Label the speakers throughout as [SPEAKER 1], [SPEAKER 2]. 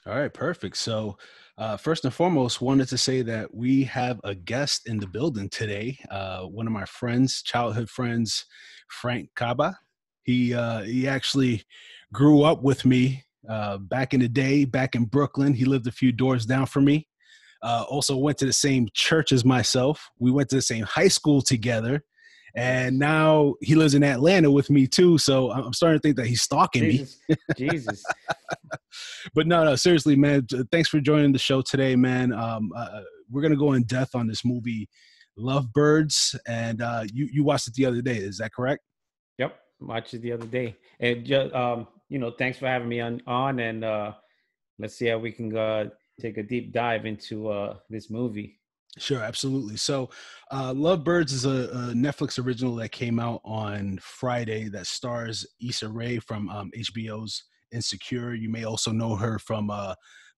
[SPEAKER 1] All right, perfect. So, first and foremost, wanted to say that we have a guest in the building today. One of my friends, childhood friends, Frank Caba. He actually grew up with me back in the day, back in Brooklyn. He lived a few doors down from me. Also went to the same church as myself. We went to the same high school together. And now he lives in Atlanta with me too. So I'm starting to think that he's stalking me.
[SPEAKER 2] Jesus, Jesus.
[SPEAKER 1] But no, seriously, man. Thanks for joining the show today, man. We're gonna go in depth on this movie, Lovebirds, and you watched it the other day. Is that correct?
[SPEAKER 2] Yep, watched it the other day. And just thanks for having me on and let's see how we can take a deep dive into this movie.
[SPEAKER 1] Sure, absolutely. So, Lovebirds is a Netflix original that came out on Friday that stars Issa Rae from HBO's Insecure. You may also know her from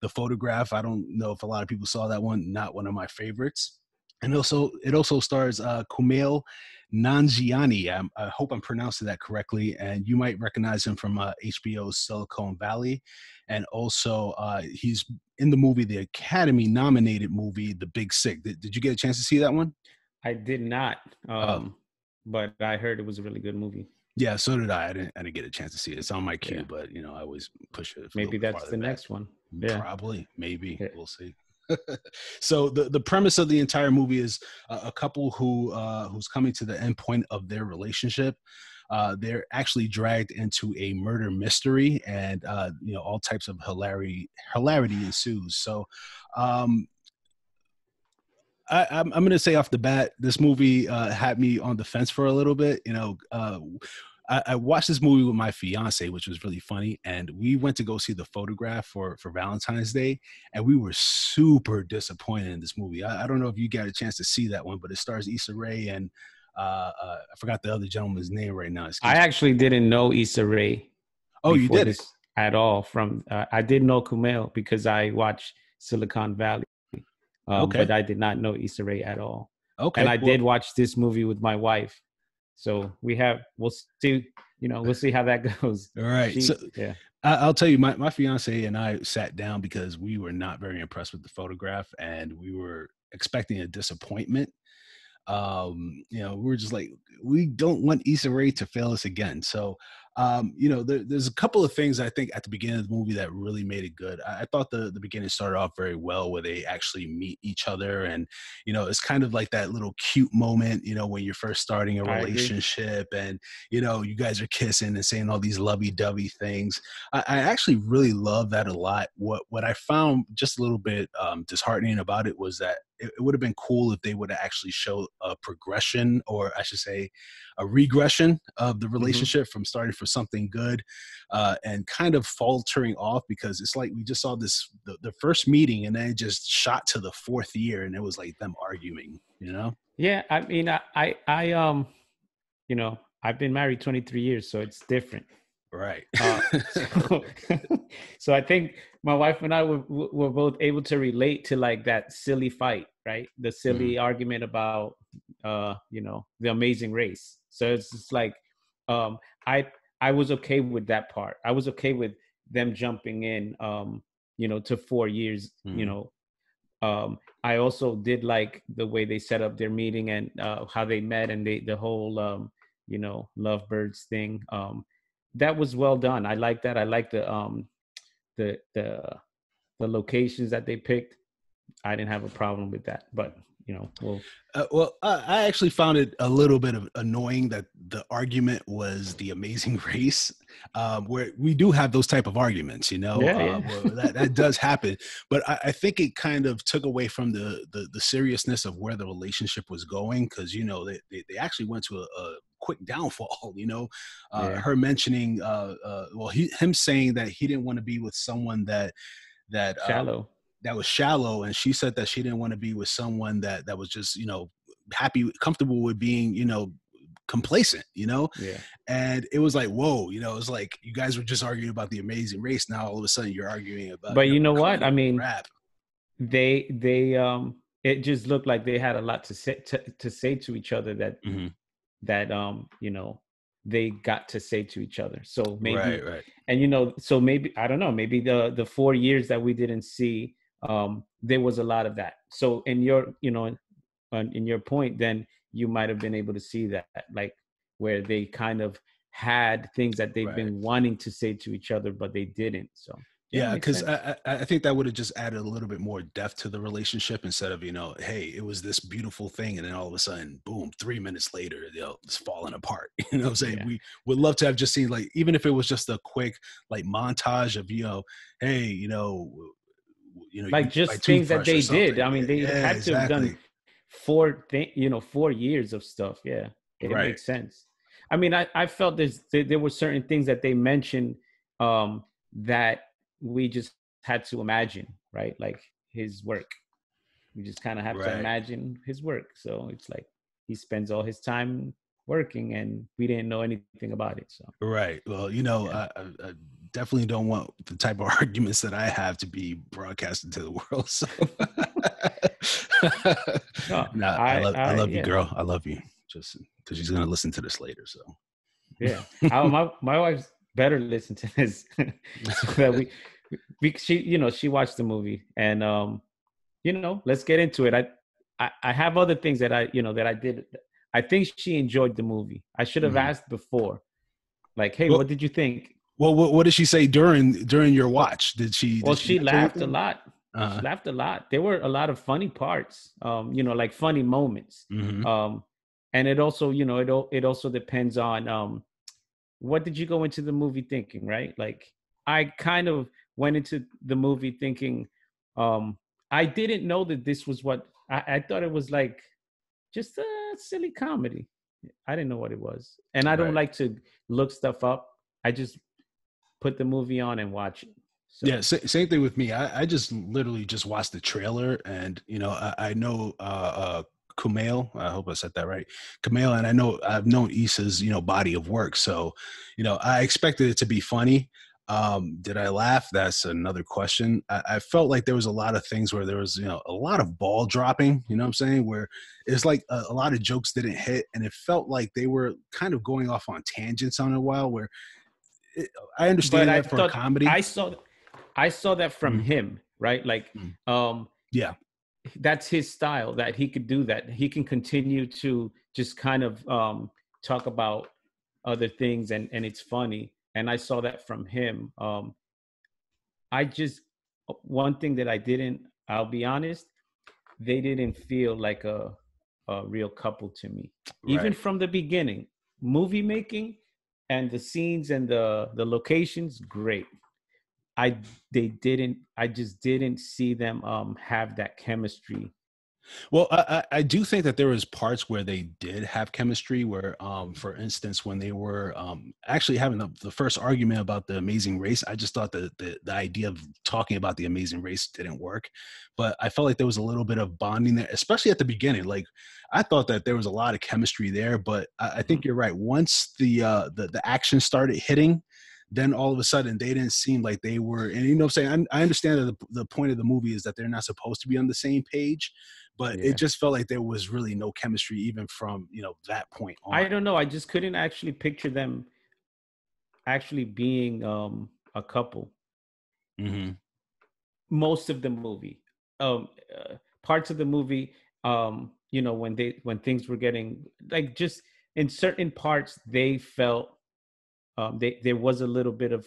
[SPEAKER 1] The Photograph. I don't know if a lot of people saw that one. Not one of my favorites. And also, it also stars Kumail Nanjiani. I hope I'm pronouncing that correctly. And you might recognize him from HBO's Silicon Valley. And also, he's in the movie, the Academy nominated movie, The Big Sick. Did you get a chance to see that one?
[SPEAKER 2] I did not, but I heard it was a really good movie.
[SPEAKER 1] Yeah, so did I. I didn't get a chance to see it. It's on my queue, but I always push it.
[SPEAKER 2] Maybe that's the next one.
[SPEAKER 1] Yeah, probably, maybe we'll see. So the premise of the entire movie is a couple who's coming to the end point of their relationship. They're actually dragged into a murder mystery, and all types of hilarity ensues. So I'm going to say off the bat, this movie had me on the fence for a little bit. I watched this movie with my fiance, which was really funny, and we went to go see The Photograph for Valentine's Day, and we were super disappointed in this movie. I don't know if you got a chance to see that one, but it stars Issa Rae and I forgot the other gentleman's name right now.
[SPEAKER 2] I actually didn't know Issa Rae.
[SPEAKER 1] Oh, you did it
[SPEAKER 2] at all? From I did know Kumail because I watched Silicon Valley, but I did not know Issa Rae at all. Okay, and I did watch this movie with my wife. So we'll see, we'll see how that goes.
[SPEAKER 1] All right. I'll tell you, my fiance and I sat down because we were not very impressed with The Photograph, and we were expecting a disappointment. We were just like, we don't want Issa Rae to fail us again. So, there's a couple of things I think at the beginning of the movie that really made it good. I thought the beginning started off very well, where they actually meet each other, and it's kind of like that little cute moment, when you're first starting a relationship, and you guys are kissing and saying all these lovey-dovey things. I actually really love that a lot. What I found just a little bit disheartening about it was that it would have been cool if they would have actually showed a progression, or I should say a regression of the relationship from starting for something good and kind of faltering off, because it's like we just saw the first meeting and then it just shot to the fourth year and it was like them arguing,
[SPEAKER 2] Yeah, I mean, I've been married 23 years, so it's different.
[SPEAKER 1] Right.
[SPEAKER 2] So I think my wife and I were both able to relate to like that silly fight, right? The silly argument about, The Amazing Race. So it's just like, I was okay with that part. I was okay with them jumping in, to 4 years, I also did like the way they set up their meeting and how they met, and the whole, Lovebirds thing. That was well done. I like that. I like the locations that they picked. I didn't have a problem with that, but
[SPEAKER 1] I actually found it a little bit of annoying that the argument was The Amazing Race, where we do have those type of arguments, that does happen. But I think it kind of took away from the seriousness of where the relationship was going, because they actually went to a quick downfall. Her mentioning, him saying that he didn't want to be with someone that
[SPEAKER 2] shallow.
[SPEAKER 1] That was shallow, and she said that she didn't want to be with someone that was just happy, comfortable with being complacent, and it was like, whoa, it's like you guys were just arguing about The Amazing Race, now all of a sudden you're arguing about.
[SPEAKER 2] But you know what I mean, rap. They it just looked like they had a lot to say to each other that they got to say to each other. So maybe,
[SPEAKER 1] Right.
[SPEAKER 2] and so maybe, I don't know, maybe the 4 years that we didn't see, there was a lot of that. So in your, in your point, then you might have been able to see that, like where they kind of had things that they've
[SPEAKER 1] Right.
[SPEAKER 2] been wanting to say to each other, but they didn't. So yeah,
[SPEAKER 1] Yeah,
[SPEAKER 2] makes
[SPEAKER 1] because
[SPEAKER 2] sense.
[SPEAKER 1] I think that would have just added a little bit more depth to the relationship instead of, hey, it was this beautiful thing, and then all of a sudden, boom, 3 minutes later, it's falling apart. You know what I'm saying?
[SPEAKER 2] Yeah.
[SPEAKER 1] We would love to have just seen, like, even if it was just a quick like montage of, hey, you
[SPEAKER 2] Like
[SPEAKER 1] buy
[SPEAKER 2] just things that
[SPEAKER 1] toothbrush or
[SPEAKER 2] they did.
[SPEAKER 1] something.
[SPEAKER 2] I mean, they
[SPEAKER 1] Yeah,
[SPEAKER 2] had to have done
[SPEAKER 1] exactly.
[SPEAKER 2] 4 years of stuff. Yeah, it
[SPEAKER 1] Right.
[SPEAKER 2] makes sense. I mean, I felt there were certain things that they mentioned, that we just had to imagine, right? Like his work. We just kind of have to
[SPEAKER 1] Right.
[SPEAKER 2] imagine his work. So it's like he spends all his time working, and we didn't know anything about it. So
[SPEAKER 1] Right. Well,
[SPEAKER 2] yeah.
[SPEAKER 1] I definitely don't want the type of arguments that I have to be broadcasted to the world. So,
[SPEAKER 2] No,
[SPEAKER 1] nah, I
[SPEAKER 2] I
[SPEAKER 1] love you,
[SPEAKER 2] yeah.
[SPEAKER 1] girl. I love you. Just because she's gonna listen to this later. So,
[SPEAKER 2] Yeah, my wife's better listen to this, so that she she watched the movie, and let's get into it. I have other things that I did. I think she enjoyed the movie. I should have
[SPEAKER 1] mhm.
[SPEAKER 2] asked before, like, hey,
[SPEAKER 1] Well,
[SPEAKER 2] what did you think?
[SPEAKER 1] what did she say during your
[SPEAKER 2] Well,
[SPEAKER 1] watch? Did
[SPEAKER 2] well,
[SPEAKER 1] she
[SPEAKER 2] she
[SPEAKER 1] mention
[SPEAKER 2] laughed a
[SPEAKER 1] anything?
[SPEAKER 2] lot. She
[SPEAKER 1] Uh,
[SPEAKER 2] laughed a lot. There were a lot of funny parts, like funny moments.
[SPEAKER 1] hmm.
[SPEAKER 2] Um, and it also, it also depends on what did you go into the movie thinking, right? Like I kind of went into the movie thinking, um I didn't know that this was what I thought it was, like just a silly comedy. I didn't know what it was, and I don't
[SPEAKER 1] Right.
[SPEAKER 2] like to look stuff up. I just put the movie on and watch it.
[SPEAKER 1] Yeah,
[SPEAKER 2] So
[SPEAKER 1] same thing with me. I just literally just watched the trailer, and I know Kumail. I hope I said that right, Kumail, and I've known Issa's body of work, so I expected it to be funny. Did I laugh? That's another question. I felt like there was a lot of things where there was a lot of ball dropping. You know what I'm saying? Where it's like a lot of jokes didn't hit, and it felt like they were kind of going off on tangents on a while. Where it, I
[SPEAKER 2] but
[SPEAKER 1] understand
[SPEAKER 2] I
[SPEAKER 1] that for a
[SPEAKER 2] thought
[SPEAKER 1] comedy.
[SPEAKER 2] I saw that from
[SPEAKER 1] Mhm.
[SPEAKER 2] him, right? Like
[SPEAKER 1] Mhm.
[SPEAKER 2] um
[SPEAKER 1] Yeah.
[SPEAKER 2] that's his style, that he could do that. He can continue to just kind of talk about other things, and it's funny. And I saw that from him. I just One thing that I didn't, I'll be honest, they didn't feel like a real couple to me. Even
[SPEAKER 1] Right.
[SPEAKER 2] from the beginning, movie making and the scenes and the locations, great. I just didn't see them have that chemistry.
[SPEAKER 1] Well, I do think that there was parts where they did have chemistry. Where, for instance, when they were actually having the first argument about the Amazing Race, I just thought that the idea of talking about the Amazing Race didn't work. But I felt like there was a little bit of bonding there, especially at the beginning. Like I thought that there was a lot of chemistry there. But I
[SPEAKER 2] Mhm.
[SPEAKER 1] think you're right. Once the action started hitting, then all of a sudden they didn't seem like they were. And what I'm saying, I understand that the point of the movie is that they're not supposed to be on the same page, but it
[SPEAKER 2] Yeah.
[SPEAKER 1] just felt like there was really no chemistry even from that point on.
[SPEAKER 2] I don't know. I just couldn't actually picture them actually being a couple
[SPEAKER 1] Hmm.
[SPEAKER 2] most of the movie. Parts of the movie, when things were getting, like, just in certain parts they felt, there was a little bit of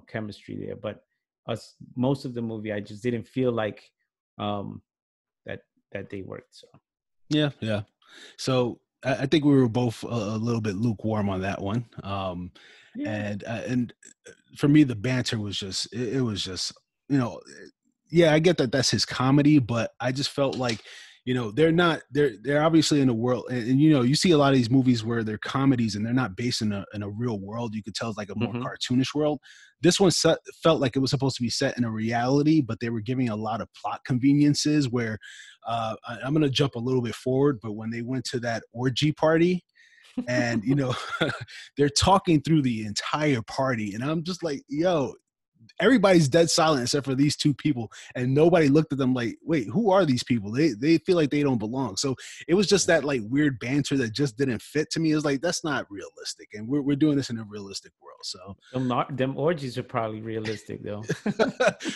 [SPEAKER 2] chemistry there, but us most of the movie I just didn't feel like um that they worked. So
[SPEAKER 1] Yeah, yeah. So I think we were both a little bit lukewarm on that one.
[SPEAKER 2] yeah.
[SPEAKER 1] And for me, the banter was just it was just you know yeah, I get that that's his comedy, but I just felt like, they're obviously in a world, and you see a lot of these movies where they're comedies and they're not based in a real world. You could tell it's like a more
[SPEAKER 2] Hmm.
[SPEAKER 1] cartoonish world. This one felt like it was supposed to be set in a reality, but they were giving a lot of plot conveniences where I'm going to jump a little bit forward, but when they went to that orgy party, and they're talking through the entire party, and I'm just like, yo, everybody's dead silent except for these two people, and nobody looked at them like, wait, who are these people? They feel like they don't belong. So it was just that like weird banter that just didn't fit to me. It was like, that's not realistic, and we're doing this in a realistic world. So
[SPEAKER 2] them orgies are probably realistic though.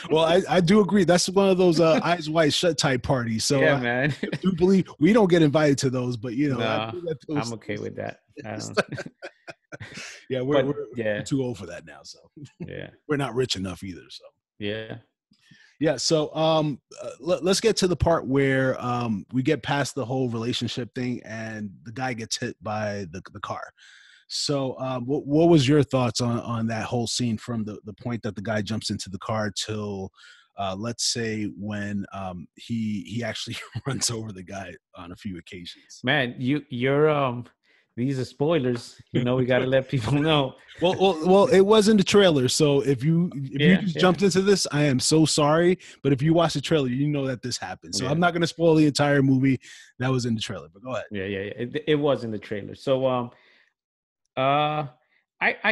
[SPEAKER 1] well, I do agree. That's one of those eyes wide shut type parties. So
[SPEAKER 2] yeah, man.
[SPEAKER 1] I do believe we don't get invited to those, but you know,
[SPEAKER 2] I'm okay with that. I don't.
[SPEAKER 1] Yeah, we're too old for that now. So
[SPEAKER 2] yeah,
[SPEAKER 1] we're not rich enough either. So
[SPEAKER 2] yeah.
[SPEAKER 1] So let's get to the part where we get past the whole relationship thing, and the guy gets hit by the car. So what was your thoughts on that whole scene from the point that the guy jumps into the car till let's say when he actually runs over the guy on a few occasions?
[SPEAKER 2] Man, you're these are spoilers. You know, we got to let people know.
[SPEAKER 1] Well, it was in the trailer. So if you just jumped into this, I am so sorry. But if you watch the trailer, you know that this happened. So I'm not going to spoil the entire movie that was in the trailer. But go ahead.
[SPEAKER 2] Yeah. It was in the trailer. So I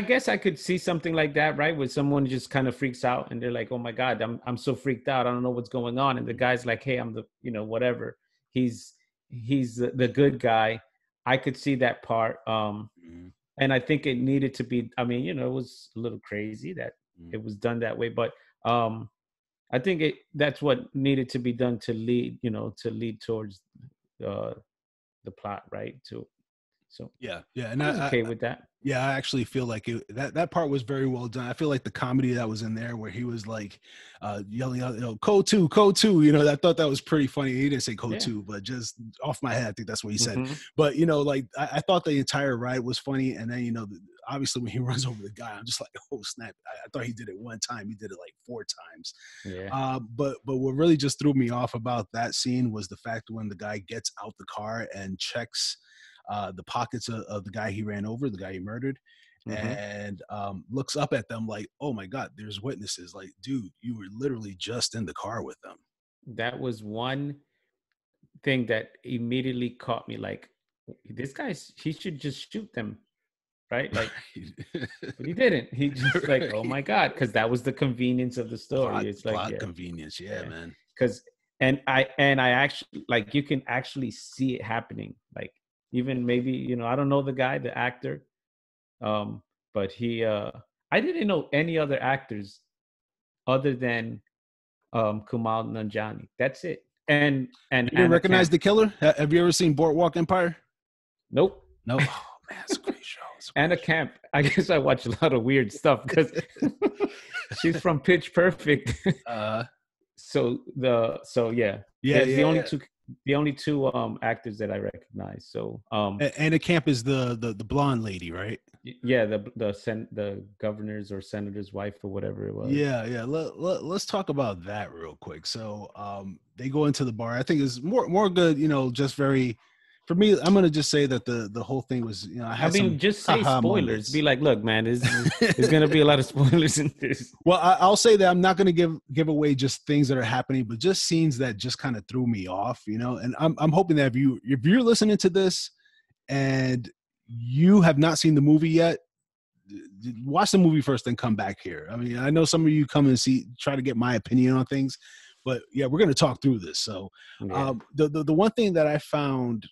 [SPEAKER 2] guess I could see something like that, right? Where someone just kind of freaks out and they're like, "Oh my God, I'm so freaked out. I don't know what's going on." And the guy's like, "Hey, I'm the whatever. He's the good guy." I could see that part. And I think it needed to be, I mean, it was a little crazy that it was done that way, but I think that's what needed to be done to lead towards the plot, right? So
[SPEAKER 1] yeah, and
[SPEAKER 2] I was okay with that.
[SPEAKER 1] Yeah, I actually feel like that part was very well done. I feel like the comedy that was in there, where he was like yelling out, "Code 2, Code 2." I thought that was pretty funny. He didn't say Code 2, but just off my head, I think that's what he said. But like I thought the entire ride was funny, and then obviously when he runs over the guy, I'm just like, oh snap! I thought he did it one time. He did it like 4 times.
[SPEAKER 2] Yeah.
[SPEAKER 1] But what really just threw me off about that scene was the fact when the guy gets out the car and checks the pockets of the guy he ran over, the guy he murdered, and looks up at them like, oh my God, there's witnesses. Like, dude, you were literally just in the car with them.
[SPEAKER 2] That was one thing that immediately caught me. Like, this guy, he should just shoot them, right? Like, but he didn't. He just like, oh my God, because that was the convenience of the story. It's like
[SPEAKER 1] plot convenience, man.
[SPEAKER 2] Because and I actually, like, you can actually see it happening. Like, even maybe, I don't know the guy, the actor, but I didn't know any other actors other than Kumail Nanjiani. That's it. And
[SPEAKER 1] you didn't recognize the killer? Have you ever seen Boardwalk Empire?
[SPEAKER 2] Nope.
[SPEAKER 1] No. Oh man, it's a great show.
[SPEAKER 2] Anna Camp. I guess I watch a lot of weird stuff because she's from Pitch Perfect. The only two actors that I recognize. So
[SPEAKER 1] Anna Camp is the blonde lady, right?
[SPEAKER 2] Yeah, the governor's or senator's wife or whatever it was.
[SPEAKER 1] Yeah. Let's talk about that real quick. So they go into the bar. I think it's more good, just very. For me, I'm gonna just say that the whole thing was,
[SPEAKER 2] just say spoilers. Moments. Be like, look, man, there's gonna be a lot of spoilers in this.
[SPEAKER 1] Well, I'll say that I'm not gonna give away just things that are happening, but just scenes that just kind of threw me off, And I'm hoping that if you're listening to this and you have not seen the movie yet, watch the movie first, then come back here. I mean, I know some of you come and try to get my opinion on things, but yeah, we're gonna talk through this. So, the one thing that I found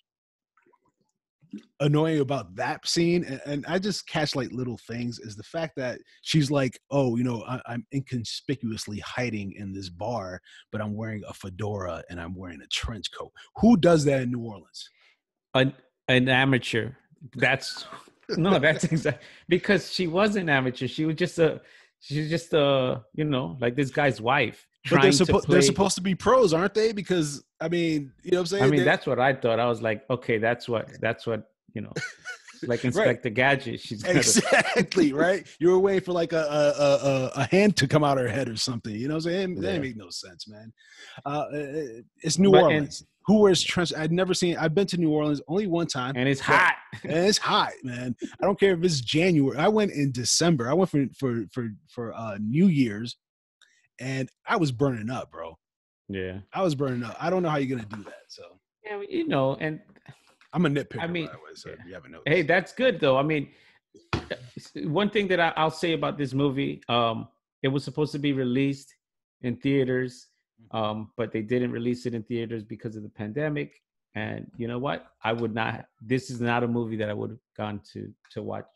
[SPEAKER 1] annoying about that scene, and I just catch like little things, is the fact that she's like, oh, I'm inconspicuously hiding in this bar, but I'm wearing a fedora and I'm wearing a trench coat. Who does that in New Orleans?
[SPEAKER 2] An amateur. That's exactly, because she was an amateur. She's just like this guy's wife.
[SPEAKER 1] But they're supposed to be pros, aren't they? Because I mean, you know what I'm saying?
[SPEAKER 2] I mean, that's what I thought. I was like, okay, that's what like Inspector Gadget. She's
[SPEAKER 1] exactly right. You were waiting for like a hand to come out of her head or something. You know what I'm saying? That make no sense, man. It's New Orleans. Who wears trench? I've been to New Orleans only one time.
[SPEAKER 2] And it's hot.
[SPEAKER 1] And it's hot, man. I don't care if it's January. I went in December. I went for New Year's, and I was burning up, bro.
[SPEAKER 2] Yeah.
[SPEAKER 1] I was burning up. I don't know how you're going to do that. So,
[SPEAKER 2] yeah, and
[SPEAKER 1] I'm a nitpicker,
[SPEAKER 2] I mean,
[SPEAKER 1] by the way, so if you haven't noticed.
[SPEAKER 2] Hey, that's good, though. I mean, one thing that I'll say about this movie, it was supposed to be released in theaters, but they didn't release it in theaters because of the pandemic. And you know what? I would not. This is not a movie that I would have gone to watch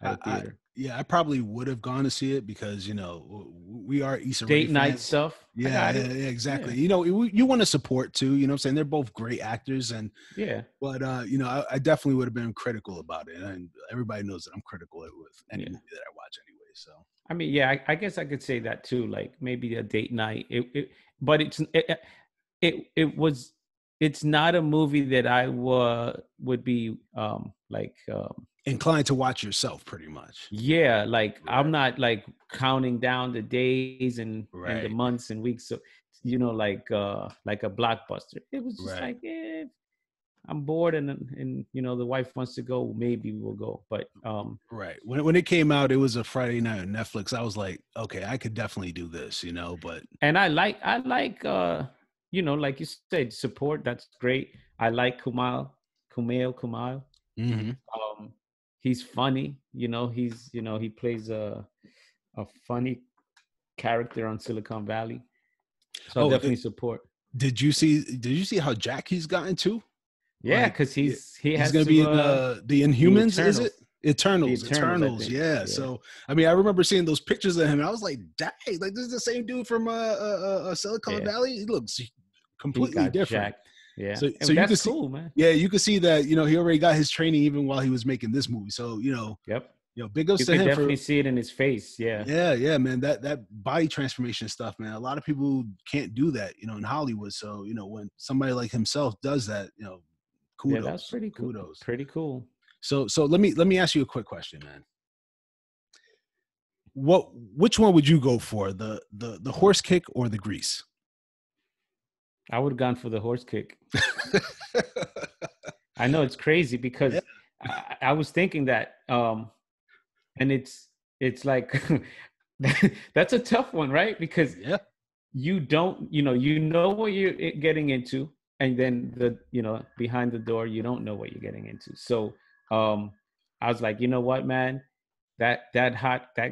[SPEAKER 2] at a theater.
[SPEAKER 1] Yeah, I probably would have gone to see it because we are Issa Rae
[SPEAKER 2] Date night
[SPEAKER 1] fans.
[SPEAKER 2] stuff. I
[SPEAKER 1] Yeah,
[SPEAKER 2] got
[SPEAKER 1] yeah,
[SPEAKER 2] it.
[SPEAKER 1] yeah, exactly.
[SPEAKER 2] Yeah.
[SPEAKER 1] You want to support too. You know what I'm saying? They're both great actors, and
[SPEAKER 2] Yeah.
[SPEAKER 1] but I definitely would have been critical about it, and everybody knows that I'm critical with any movie that I watch anyway. So
[SPEAKER 2] I mean, yeah, I guess I could say that too. Like maybe a date night. But it's not a movie that I would be
[SPEAKER 1] inclined to watch yourself, pretty much.
[SPEAKER 2] yeah, like
[SPEAKER 1] Right.
[SPEAKER 2] I'm not like counting down the days and the
[SPEAKER 1] Right.
[SPEAKER 2] months and weeks. So like a blockbuster. It was just
[SPEAKER 1] Right.
[SPEAKER 2] like, I'm bored and the wife wants to go, maybe we'll go. But
[SPEAKER 1] right. When it came out, it was a Friday night on Netflix. I was like, okay, I could definitely do this, but
[SPEAKER 2] and I like like you said, support, that's great. I like Kumail.
[SPEAKER 1] mm-hmm.
[SPEAKER 2] He's funny, he plays a funny character on Silicon Valley. So I definitely support.
[SPEAKER 1] Did you see how Jack he's gotten to?
[SPEAKER 2] Yeah, because he's
[SPEAKER 1] going to be in the Inhumans, is it? Eternals, yeah. So I mean, I remember seeing those pictures of him, and I was like, "Dang, like this is the same dude from Silicon Valley. He looks completely different."
[SPEAKER 2] Jacked. Yeah,
[SPEAKER 1] so
[SPEAKER 2] that's
[SPEAKER 1] you could
[SPEAKER 2] cool,
[SPEAKER 1] see,
[SPEAKER 2] man.
[SPEAKER 1] Yeah, you could see that he already got his training even while he was making this movie. So
[SPEAKER 2] yep.
[SPEAKER 1] Big ups
[SPEAKER 2] You
[SPEAKER 1] to
[SPEAKER 2] could
[SPEAKER 1] him.
[SPEAKER 2] Definitely see it in his face. Yeah.
[SPEAKER 1] Yeah, man. That body transformation stuff, man. A lot of people can't do that, in Hollywood. So when somebody like himself does that, kudos.
[SPEAKER 2] Yeah, that's pretty cool.
[SPEAKER 1] Kudos.
[SPEAKER 2] Pretty cool.
[SPEAKER 1] So let me ask you a quick question, man. Which one would you go for? The horse kick or the grease?
[SPEAKER 2] I would have gone for the horse kick. I know it's crazy because I was thinking that, and it's like that's a tough one, right? Because you don't, what you're getting into, and then behind the door, you don't know what you're getting into. So I was like, you know what, man, that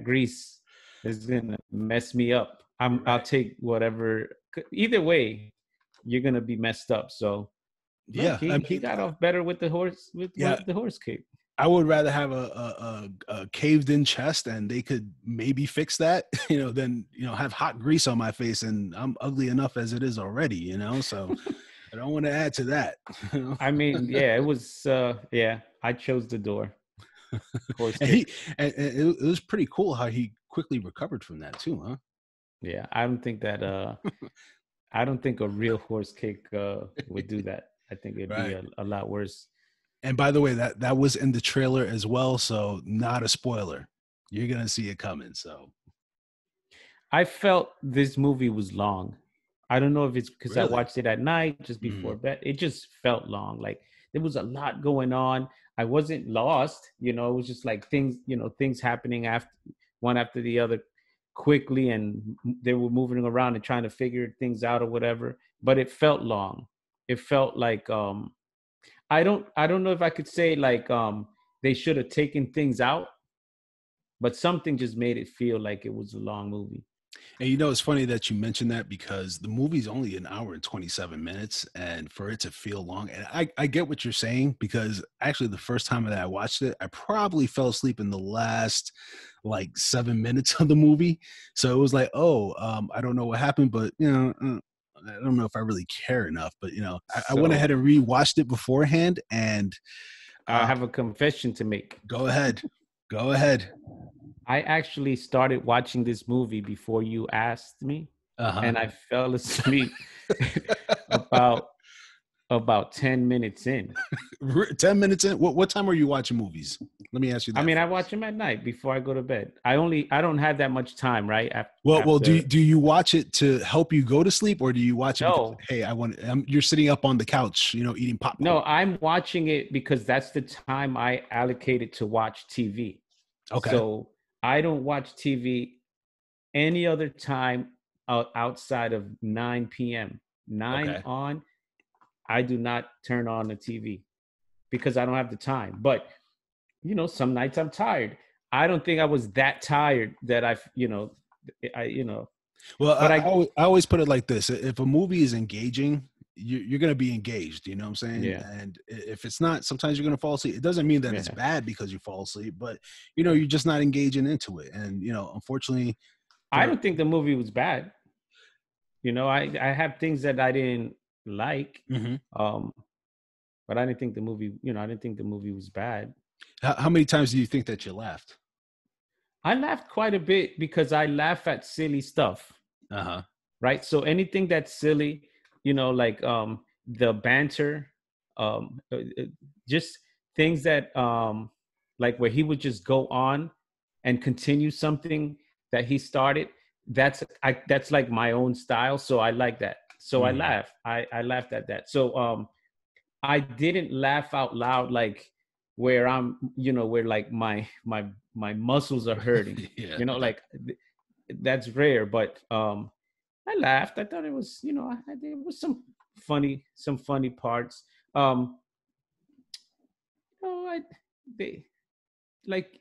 [SPEAKER 2] grease is gonna mess me up. I'll take whatever. Either way, you're gonna be messed up. So look, he got off better with the horse with the horse kick.
[SPEAKER 1] I would rather have a caved in chest, and they could maybe fix that, than have hot grease on my face, and I'm ugly enough as it is already, So I don't want to add to that.
[SPEAKER 2] I mean, yeah, it was. I chose the door.
[SPEAKER 1] Horse kick. It was pretty cool how he quickly recovered from that too, huh?
[SPEAKER 2] Yeah, I don't think that. I don't think a real horse kick would do that. I think it'd be a lot worse.
[SPEAKER 1] And by the way, that was in the trailer as well, so not a spoiler. You're gonna see it coming. So
[SPEAKER 2] I felt this movie was long. I don't know if it's because I watched it at night just before bed. It just felt long. Like there was a lot going on. I wasn't lost. It was just like things happening one after the other quickly, and they were moving around and trying to figure things out or whatever. But it felt long. It felt like I don't know if I could say like they should have taken things out, but something just made it feel like it was a long movie.
[SPEAKER 1] And it's funny that you mentioned that because the movie's only an hour and 27 minutes, and for it to feel long, and I get what you're saying, because actually the first time that I watched it, I probably fell asleep in the last like 7 minutes of the movie. So it was like, I don't know what happened, but I don't know if I really care enough, but I went ahead and rewatched it beforehand, and
[SPEAKER 2] I have a confession to make.
[SPEAKER 1] Go ahead.
[SPEAKER 2] I actually started watching this movie before you asked me, and I fell asleep about 10 minutes in.
[SPEAKER 1] 10 minutes in? What time are you watching movies? Let me ask you that.
[SPEAKER 2] I mean, I watch them at night before I go to bed. I don't have that much time, right?
[SPEAKER 1] Well, do you watch it to help you go to sleep, or do you watch it
[SPEAKER 2] because,
[SPEAKER 1] hey, you're sitting up on the couch, eating popcorn?
[SPEAKER 2] No, I'm watching it because that's the time I allocated to watch TV.
[SPEAKER 1] Okay.
[SPEAKER 2] So I don't watch TV any other time outside of 9 p.m. 9 on. I do not turn on the TV because I don't have the time. But, some nights I'm tired. I don't think I was that tired that you know,
[SPEAKER 1] Well,
[SPEAKER 2] but
[SPEAKER 1] I always put it like this: if a movie is engaging, you're going to be engaged. You know what I'm saying?
[SPEAKER 2] yeah,
[SPEAKER 1] And if it's not, sometimes you're going to fall asleep. It doesn't mean that it's
[SPEAKER 2] yeah.
[SPEAKER 1] bad because you fall asleep, but you're just not engaging into it. And unfortunately,
[SPEAKER 2] I
[SPEAKER 1] for
[SPEAKER 2] don't think the movie was bad. You know, I have things that I didn't like,
[SPEAKER 1] Mhm.
[SPEAKER 2] um, but I didn't think the movie. You know, I didn't think the movie was bad.
[SPEAKER 1] How many times do you think that you laughed?
[SPEAKER 2] I laughed quite a bit because I laugh at silly stuff,
[SPEAKER 1] Uh huh.
[SPEAKER 2] right? So anything that's silly, you know, like the banter, just things that like where he would just go on and continue something that he started. That's like my own style, so I like that. So I
[SPEAKER 1] Mm.
[SPEAKER 2] laugh. I laughed at that. So I didn't laugh out loud like where I'm, you know, where like my muscles are hurting.
[SPEAKER 1] Yeah.
[SPEAKER 2] You know, like that's rare, but I laughed. I thought it was, you know, there was some funny parts. You know, they like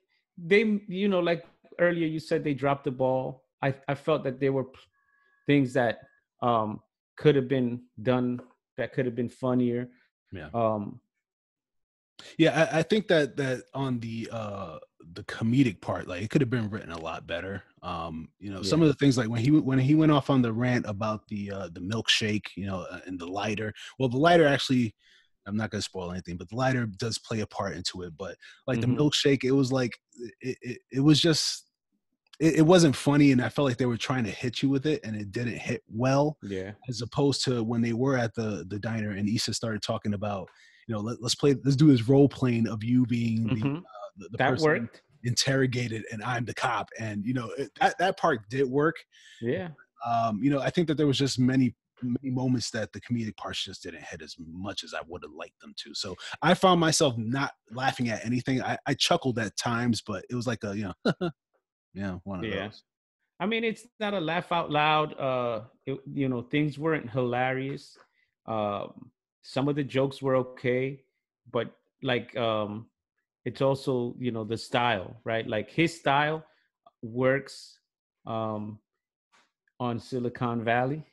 [SPEAKER 2] you know, like earlier you said they dropped the ball. I felt that there were things that could have been done that could have been funnier.
[SPEAKER 1] Yeah.
[SPEAKER 2] Um,
[SPEAKER 1] Yeah, I think that on the comedic part, like it could have been written a lot better. Some
[SPEAKER 2] yeah.
[SPEAKER 1] of the things like when he went off on the rant about the milkshake, and the lighter. Well, the lighter actually, I'm not going to spoil anything, but the lighter does play a part into it. But like the
[SPEAKER 2] Mm-hmm.
[SPEAKER 1] milkshake, it was like it was just it wasn't funny, and I felt like they were trying to hit you with it, and it didn't hit well,
[SPEAKER 2] Yeah.
[SPEAKER 1] as opposed to when they were at the diner and Issa started talking about, let's do this role playing of you being
[SPEAKER 2] Mm-hmm.
[SPEAKER 1] the
[SPEAKER 2] That
[SPEAKER 1] person
[SPEAKER 2] worked.
[SPEAKER 1] interrogated and I'm the cop, and that part did work.
[SPEAKER 2] Yeah.
[SPEAKER 1] I think that there was just many moments that the comedic parts just didn't hit as much as I would have liked them to. So I found myself not laughing at anything. I chuckled at times, but it was like yeah, one of
[SPEAKER 2] Yeah.
[SPEAKER 1] those.
[SPEAKER 2] I mean, it's not a laugh out loud. You know, things weren't hilarious. Some of the jokes were okay, but like, it's also, you know, the style, right? Like his style works um, on Silicon Valley.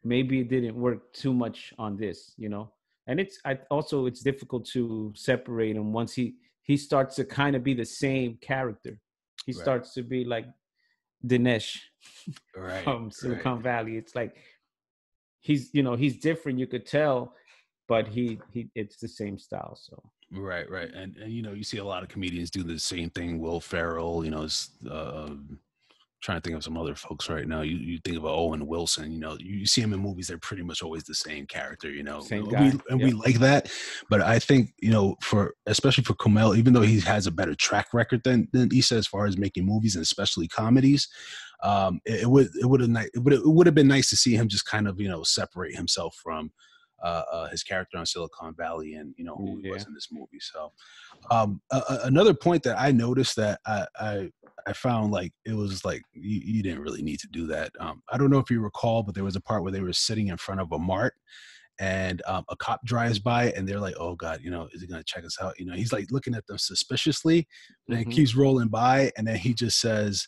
[SPEAKER 2] Maybe it didn't work too much on this, you know. And it's difficult to separate him once he starts to kind of be the same character. He
[SPEAKER 1] Right,
[SPEAKER 2] starts to be like Dinesh
[SPEAKER 1] right,
[SPEAKER 2] from
[SPEAKER 1] right.
[SPEAKER 2] Silicon Valley. It's like he's different. You could tell, but he it's the same style. So
[SPEAKER 1] Right, right, and you see a lot of comedians do the same thing. Will Ferrell, is trying to think of some other folks right now. You think of Owen Wilson. You see him in movies; they're pretty much always the same character.
[SPEAKER 2] same
[SPEAKER 1] We
[SPEAKER 2] guy.
[SPEAKER 1] and we
[SPEAKER 2] Yep.
[SPEAKER 1] like that. But I think for especially for Kumail, even though he has a better track record than Issa as far as making movies and especially comedies, it would have been nice to see him just kind of separate himself from his character on Silicon Valley and who he was
[SPEAKER 2] Yeah.
[SPEAKER 1] in this movie. So another point that I noticed that I found, like, it was like you didn't really need to do that. I don't know if you recall, but there was a part where they were sitting in front of a mart and a cop drives by and they're like, oh God, is he going to check us out? He's like looking at them suspiciously, then
[SPEAKER 2] Hmm.
[SPEAKER 1] keeps rolling by. And then he just says,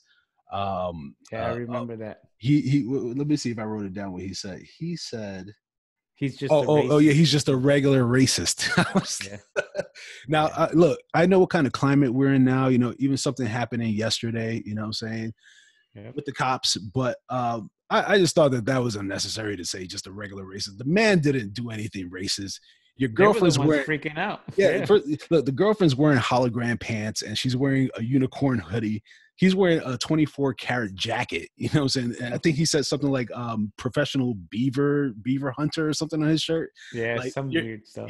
[SPEAKER 2] Yeah, I remember that.
[SPEAKER 1] let me see if I wrote it down what he said,
[SPEAKER 2] He's just
[SPEAKER 1] oh,
[SPEAKER 2] a
[SPEAKER 1] yeah,
[SPEAKER 2] racist.
[SPEAKER 1] he's just a regular racist.
[SPEAKER 2] Yeah.
[SPEAKER 1] Now,
[SPEAKER 2] Yeah.
[SPEAKER 1] look, I know what kind of climate we're in now. Even something happening yesterday, what I'm saying,
[SPEAKER 2] Yep.
[SPEAKER 1] with the cops. But I just thought that was unnecessary to say just a regular racist. The man didn't do anything racist. Your
[SPEAKER 2] They were the
[SPEAKER 1] girlfriend's
[SPEAKER 2] ones
[SPEAKER 1] wearing,
[SPEAKER 2] freaking out.
[SPEAKER 1] yeah,
[SPEAKER 2] Yeah.
[SPEAKER 1] look, the girlfriend's wearing hologram pants and she's wearing a unicorn hoodie. He's wearing a 24 karat jacket. You know what I'm saying? And I think he said something like professional beaver hunter or something on his shirt.
[SPEAKER 2] Yeah,
[SPEAKER 1] Like
[SPEAKER 2] some
[SPEAKER 1] you're
[SPEAKER 2] weird stuff.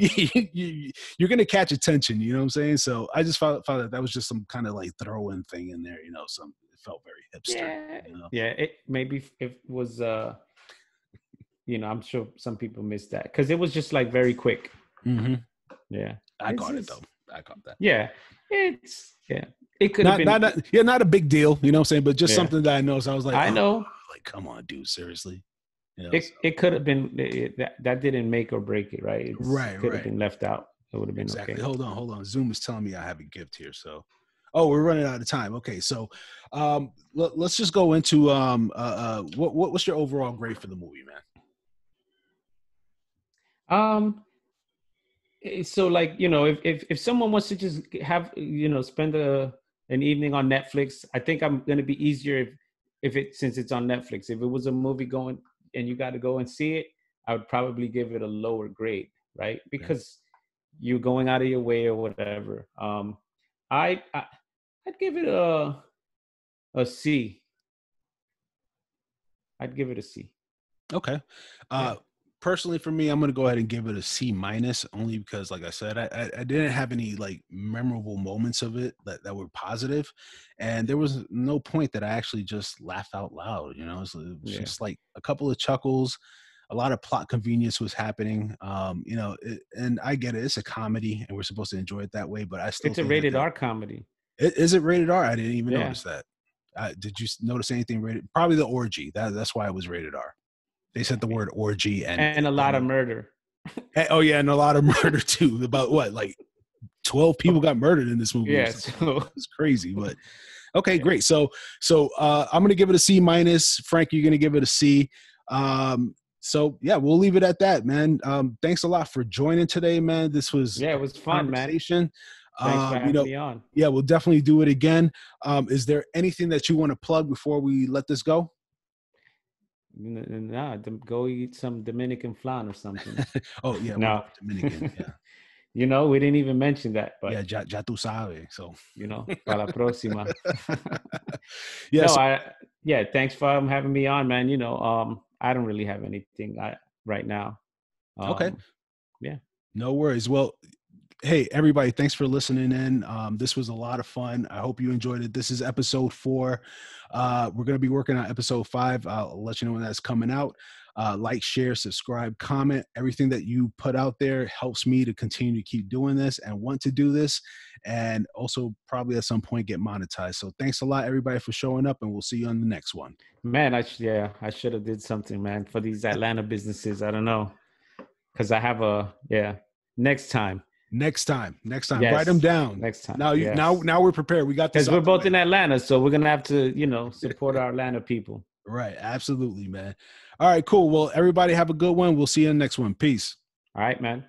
[SPEAKER 1] you're gonna catch attention, you know what I'm saying? So I just found that was just some kind of like throw-in thing in there, some it felt very hipster,
[SPEAKER 2] Yeah.
[SPEAKER 1] you know.
[SPEAKER 2] Yeah. It maybe if it was I'm sure some people missed that because it was just like very quick.
[SPEAKER 1] Mm-hmm.
[SPEAKER 2] Yeah.
[SPEAKER 1] I
[SPEAKER 2] It's
[SPEAKER 1] caught it though.
[SPEAKER 2] just
[SPEAKER 1] I caught that.
[SPEAKER 2] yeah. Yeah. It could have
[SPEAKER 1] Not,
[SPEAKER 2] been.
[SPEAKER 1] not a big deal, you know what I'm saying? But just
[SPEAKER 2] Yeah.
[SPEAKER 1] something that I noticed. I was like,
[SPEAKER 2] I
[SPEAKER 1] oh,
[SPEAKER 2] know
[SPEAKER 1] like come on, dude, seriously, so.
[SPEAKER 2] it could have been that didn't make or break it, right? It
[SPEAKER 1] Right,
[SPEAKER 2] could have
[SPEAKER 1] right,
[SPEAKER 2] been left out. It would have been
[SPEAKER 1] exactly.
[SPEAKER 2] okay.
[SPEAKER 1] Hold on. Zoom is telling me I have a gift here, so Oh, we're running out of time. Okay, so let's just go into what's your overall grade for the movie, man?
[SPEAKER 2] So like, if someone wants to just have, spend an evening on Netflix, I think I'm going to be easier since it's on Netflix. If it was a movie going and you got to go and see it, I would probably give it a lower grade, right? Because you're going out of your way or whatever. I'd give it a C. I'd give it a C.
[SPEAKER 1] Okay. Personally, for me, I'm going to go ahead and give it a C minus, only because, like I said, I didn't have any like memorable moments of it that were positive, and there was no point that I actually just laughed out loud. You know, it was just like a couple of chuckles. A lot of plot convenience was happening. And I get it. It's a comedy, and we're supposed to enjoy it that way. But I still
[SPEAKER 2] it's a
[SPEAKER 1] think
[SPEAKER 2] rated R comedy.
[SPEAKER 1] Is it rated R? I didn't even notice that. Did you notice anything rated? Probably the orgy. That's why it was rated R. They said the word orgy
[SPEAKER 2] and a lot of murder.
[SPEAKER 1] And a lot of murder too. About what, like 12 people got murdered in this movie.
[SPEAKER 2] Yeah, so
[SPEAKER 1] it's crazy. But okay, great. So I'm gonna give it a C minus. Frank, you're gonna give it a C. So yeah, we'll leave it at that, man. Thanks a lot for joining today, man. This was
[SPEAKER 2] it was fun, man.
[SPEAKER 1] Thanks for
[SPEAKER 2] having me on.
[SPEAKER 1] Yeah, we'll definitely do it again. Is there anything that you want to plug before we let this go?
[SPEAKER 2] Nah, go eat some Dominican flan or something.
[SPEAKER 1] Oh yeah,
[SPEAKER 2] no,
[SPEAKER 1] Dominican. Yeah.
[SPEAKER 2] We didn't even mention that. But
[SPEAKER 1] yeah, ya tú sabes. So
[SPEAKER 2] para la próxima.
[SPEAKER 1] Yeah.
[SPEAKER 2] Thanks for having me on, man. I don't really have anything right now.
[SPEAKER 1] Okay.
[SPEAKER 2] Yeah.
[SPEAKER 1] No worries. Well, hey, everybody, thanks for listening in. This was a lot of fun. I hope you enjoyed it. This is episode 4. We're going to be working on episode 5. I'll let you know when that's coming out. Like, share, subscribe, comment. Everything that you put out there helps me to continue to keep doing this and want to do this, and also probably at some point get monetized. So thanks a lot, everybody, for showing up, and we'll see you on the next one.
[SPEAKER 2] Man, I should have did something, man, for these Atlanta businesses. I don't know, because I have next time.
[SPEAKER 1] Next time.
[SPEAKER 2] Yes.
[SPEAKER 1] Write them down.
[SPEAKER 2] Next time.
[SPEAKER 1] Now we're prepared. We got this.
[SPEAKER 2] Because we're both in Atlanta, so we're gonna have to, support our Atlanta people.
[SPEAKER 1] Right. Absolutely, man. All right, cool. Well, everybody have a good one. We'll see you in the next one. Peace.
[SPEAKER 2] All right, man.